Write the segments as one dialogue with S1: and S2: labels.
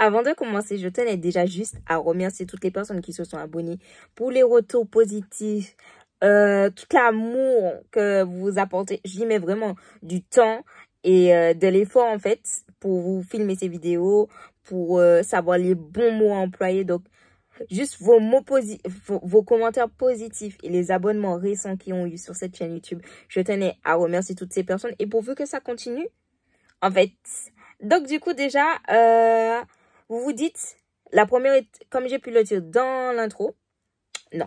S1: avant de commencer, je tenais déjà juste à remercier toutes les personnes qui se sont abonnées pour les retours positifs, tout l'amour que vous apportez. J'y mets vraiment du temps et de l'effort en fait pour vous filmer ces vidéos, pour savoir les bons mots à employer. Donc, juste vos commentaires positifs et les abonnements récents qui ont eu sur cette chaîne YouTube. Je tenais à remercier toutes ces personnes et pourvu que ça continue, en fait. Donc, du coup, déjà, vous vous dites, la première est, comme j'ai pu le dire dans l'intro, non.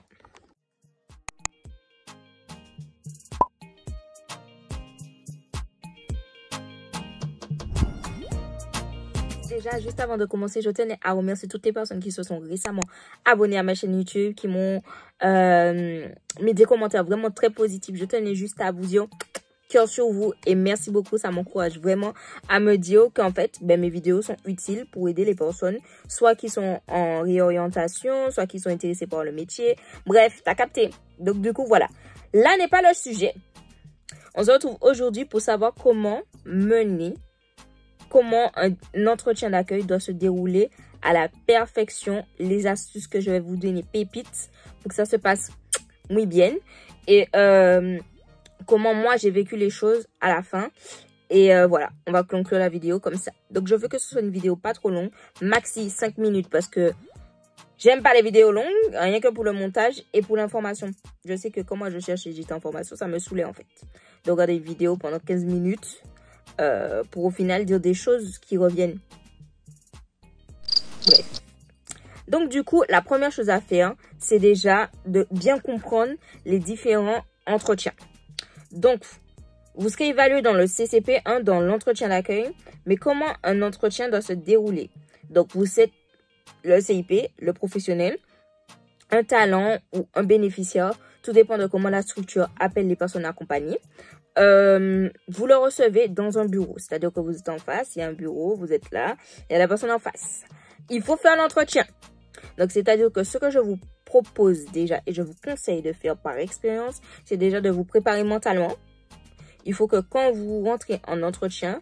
S1: Déjà, juste avant de commencer, je tenais à remercier toutes les personnes qui se sont récemment abonnées à ma chaîne YouTube, qui m'ont mis des commentaires vraiment très positifs. Je tenais juste à vous dire cœur sur vous et merci beaucoup. Ça m'encourage vraiment à me dire qu'en fait, mes vidéos sont utiles pour aider les personnes, soit qui sont en réorientation, soit qui sont intéressées par le métier. Bref, t'as capté. Donc, du coup, voilà. Là n'est pas le sujet. On se retrouve aujourd'hui pour savoir comment un entretien d'accueil doit se dérouler à la perfection, les astuces que je vais vous donner, pépites, pour que ça se passe muy bien. Et comment moi j'ai vécu les choses à la fin. Et voilà, on va conclure la vidéo comme ça. Donc je veux que ce soit une vidéo pas trop longue, maxi 5 minutes parce que j'aime pas les vidéos longues, rien que pour le montage et pour l'information. Je sais que quand moi je cherche des informations, ça me saoulait en fait. De regarder une vidéo pendant 15 minutes. Pour au final dire des choses qui reviennent. Bref. Donc du coup, la première chose à faire, c'est déjà de bien comprendre les différents entretiens. Donc, vous serez évalué dans le CCP1, dans l'entretien d'accueil, mais comment un entretien doit se dérouler. Donc, vous êtes le CIP, le professionnel, un talent ou un bénéficiaire, tout dépend de comment la structure appelle les personnes accompagnées. Vous le recevez dans un bureau, c'est-à-dire que vous êtes en face, il y a un bureau, vous êtes là, il y a la personne en face. Il faut faire l'entretien. Donc, c'est-à-dire que ce que je vous propose déjà et je vous conseille de faire par expérience, c'est déjà de vous préparer mentalement. Il faut que quand vous rentrez en entretien,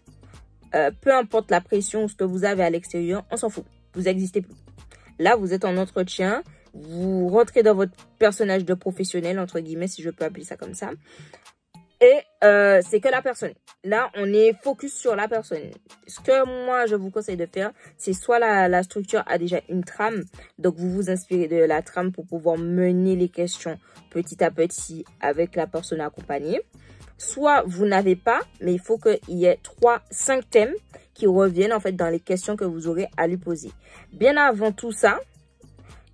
S1: peu importe la pression ou ce que vous avez à l'extérieur, on s'en fout. Vous n'existez plus. Là, vous êtes en entretien, vous rentrez dans votre personnage de professionnel, entre guillemets, si je peux appeler ça comme ça. Et c'est que la personne. Là, on est focus sur la personne. Ce que moi, je vous conseille de faire, c'est soit la structure a déjà une trame. Donc, vous vous inspirez de la trame pour pouvoir mener les questions petit à petit avec la personne accompagnée. Soit vous n'avez pas, mais il faut qu'il y ait 5 thèmes qui reviennent en fait dans les questions que vous aurez à lui poser. Bien avant tout ça,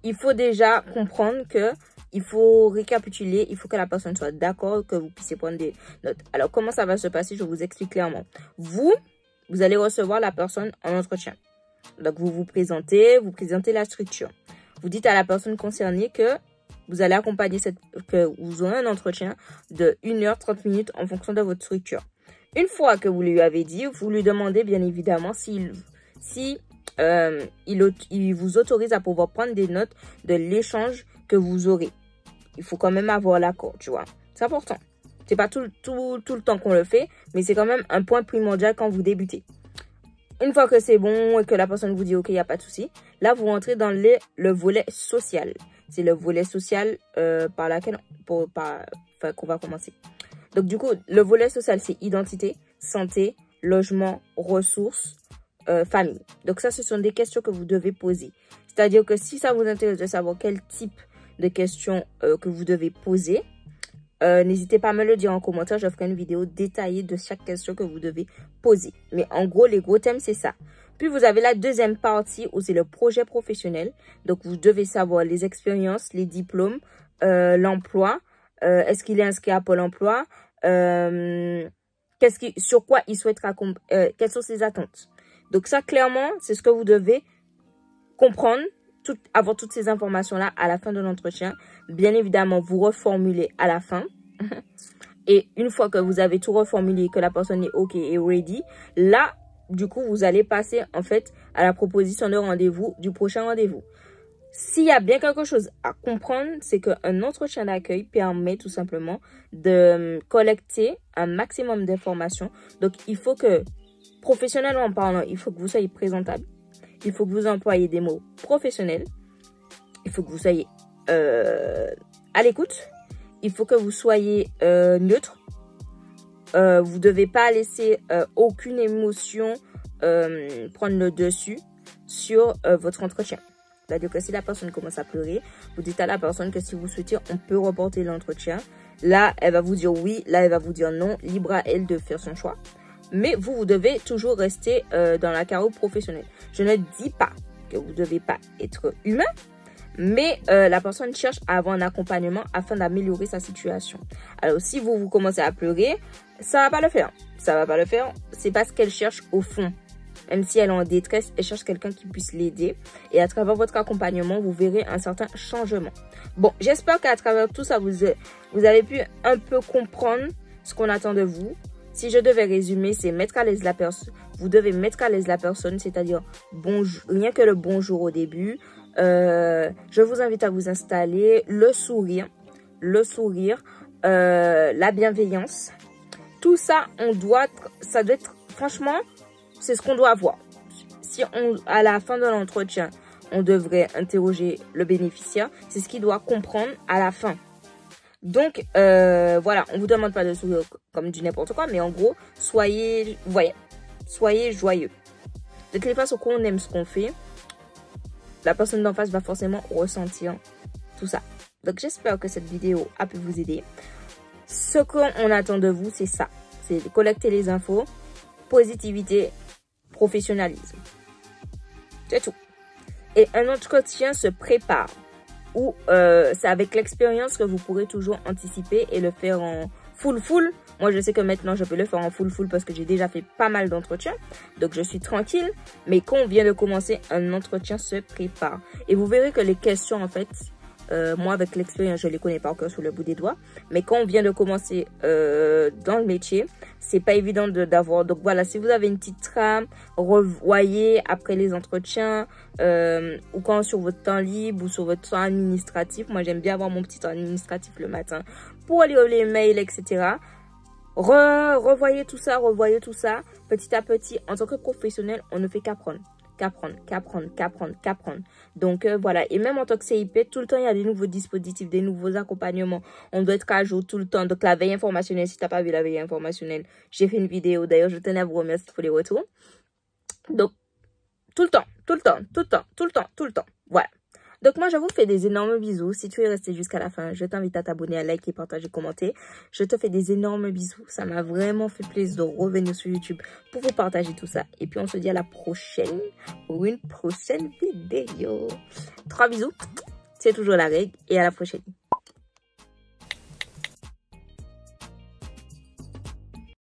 S1: il faut déjà comprendre que il faut récapituler, il faut que la personne soit d'accord, que vous puissiez prendre des notes. Alors, comment ça va se passer? Je vous explique clairement. Vous allez recevoir la personne en entretien. Donc, vous présentez la structure. Vous dites à la personne concernée que vous allez accompagner que vous aurez un entretien de 1h30 minutes en fonction de votre structure. Une fois que vous lui avez dit, vous lui demandez bien évidemment il vous autorise à pouvoir prendre des notes de l'échange que vous aurez. Il faut quand même avoir l'accord, tu vois. C'est important. C'est pas tout le temps qu'on le fait, mais c'est quand même un point primordial quand vous débutez. Une fois que c'est bon et que la personne vous dit OK, il n'y a pas de souci, là, vous rentrez dans le volet social. C'est le volet social par laquelle qu'on va commencer. Donc, du coup, le volet social, c'est identité, santé, logement, ressources, famille. Donc, ça, ce sont des questions que vous devez poser. C'est-à-dire que si ça vous intéresse de savoir quel type de questions que vous devez poser, n'hésitez pas à me le dire en commentaire. Je ferai une vidéo détaillée de chaque question que vous devez poser. Mais en gros, les gros thèmes, c'est ça. Puis, vous avez la deuxième partie où c'est le projet professionnel. Donc, vous devez savoir les expériences, les diplômes, l'emploi. Est-ce qu'il est inscrit à Pôle emploi? Sur quoi il souhaite quelles sont ses attentes? Donc, ça, clairement, c'est ce que vous devez comprendre. Avoir toutes ces informations-là à la fin de l'entretien. Bien évidemment, vous reformulez à la fin. Et une fois que vous avez tout reformulé, que la personne est OK et ready, là, du coup, vous allez passer en fait à la proposition de rendez-vous du prochain rendez-vous. S'il y a bien quelque chose à comprendre, c'est qu'un entretien d'accueil permet tout simplement de collecter un maximum d'informations. Donc, il faut que, professionnellement parlant, il faut que vous soyez présentable. Il faut que vous employiez des mots professionnels. Il faut que vous soyez à l'écoute. Il faut que vous soyez neutre. Vous ne devez pas laisser aucune émotion prendre le dessus sur votre entretien. C'est-à-dire que si la personne commence à pleurer, vous dites à la personne que si vous souhaitez, on peut reporter l'entretien. Là, elle va vous dire oui. Là, elle va vous dire non. Libre à elle de faire son choix. Mais vous devez toujours rester dans la carrière professionnelle. Je ne dis pas que vous ne devez pas être humain. Mais la personne cherche à avoir un accompagnement afin d'améliorer sa situation. Alors, si vous commencez à pleurer, ça ne va pas le faire. Ça ne va pas le faire. C'est parce qu'elle cherche au fond. Même si elle est en détresse, elle cherche quelqu'un qui puisse l'aider. Et à travers votre accompagnement, vous verrez un certain changement. Bon, j'espère qu'à travers tout ça, vous avez pu un peu comprendre ce qu'on attend de vous. Si je devais résumer, c'est mettre à l'aise la personne. Vous devez mettre à l'aise la personne, c'est-à-dire bonjour, rien que le bonjour au début. Je vous invite à vous installer, le sourire, la bienveillance. Tout ça, ça doit être, franchement, c'est ce qu'on doit avoir. Si à la fin de l'entretien, on devrait interroger le bénéficiaire, c'est ce qu'il doit comprendre à la fin. Donc, voilà, on ne vous demande pas de sourire comme du n'importe quoi, mais en gros, soyez joyeux. De toutes les façons qu'on aime ce qu'on fait, la personne d'en face va forcément ressentir tout ça. Donc, j'espère que cette vidéo a pu vous aider. Ce qu'on attend de vous, c'est ça. C'est de collecter les infos, positivité, professionnalisme. C'est tout. Et un entretien se prépare. Ou c'est avec l'expérience que vous pourrez toujours anticiper et le faire en full. Moi, je sais que maintenant, je peux le faire en full parce que j'ai déjà fait pas mal d'entretiens. Donc, je suis tranquille. Mais quand on vient de commencer, un entretien se prépare. Et vous verrez que les questions, en fait, moi, avec l'expérience, je les connais pas encore sur le bout des doigts. Mais quand on vient de commencer dans le métier, c'est pas évident d'avoir. Donc, voilà, si vous avez une petite trame, revoyez après les entretiens ou quand sur votre temps libre ou sur votre temps administratif. Moi, j'aime bien avoir mon petit temps administratif le matin pour lire les mails, etc. Revoyez tout ça, petit à petit. En tant que professionnel, on ne fait qu'apprendre. Donc, voilà. Et même en tant que CIP, tout le temps, il y a des nouveaux dispositifs, des nouveaux accompagnements. On doit être à jour tout le temps. Donc, la veille informationnelle, si tu n'as pas vu la veille informationnelle, j'ai fait une vidéo. D'ailleurs, je tenais à vous remercier pour les retours. Donc, tout le temps. Voilà. Donc, moi, je vous fais des énormes bisous. Si tu es resté jusqu'à la fin, je t'invite à t'abonner, à liker, partager, commenter. Je te fais des énormes bisous. Ça m'a vraiment fait plaisir de revenir sur YouTube pour vous partager tout ça. Et puis, on se dit à la prochaine pour une prochaine vidéo. 3 bisous. C'est toujours la règle. Et à la prochaine.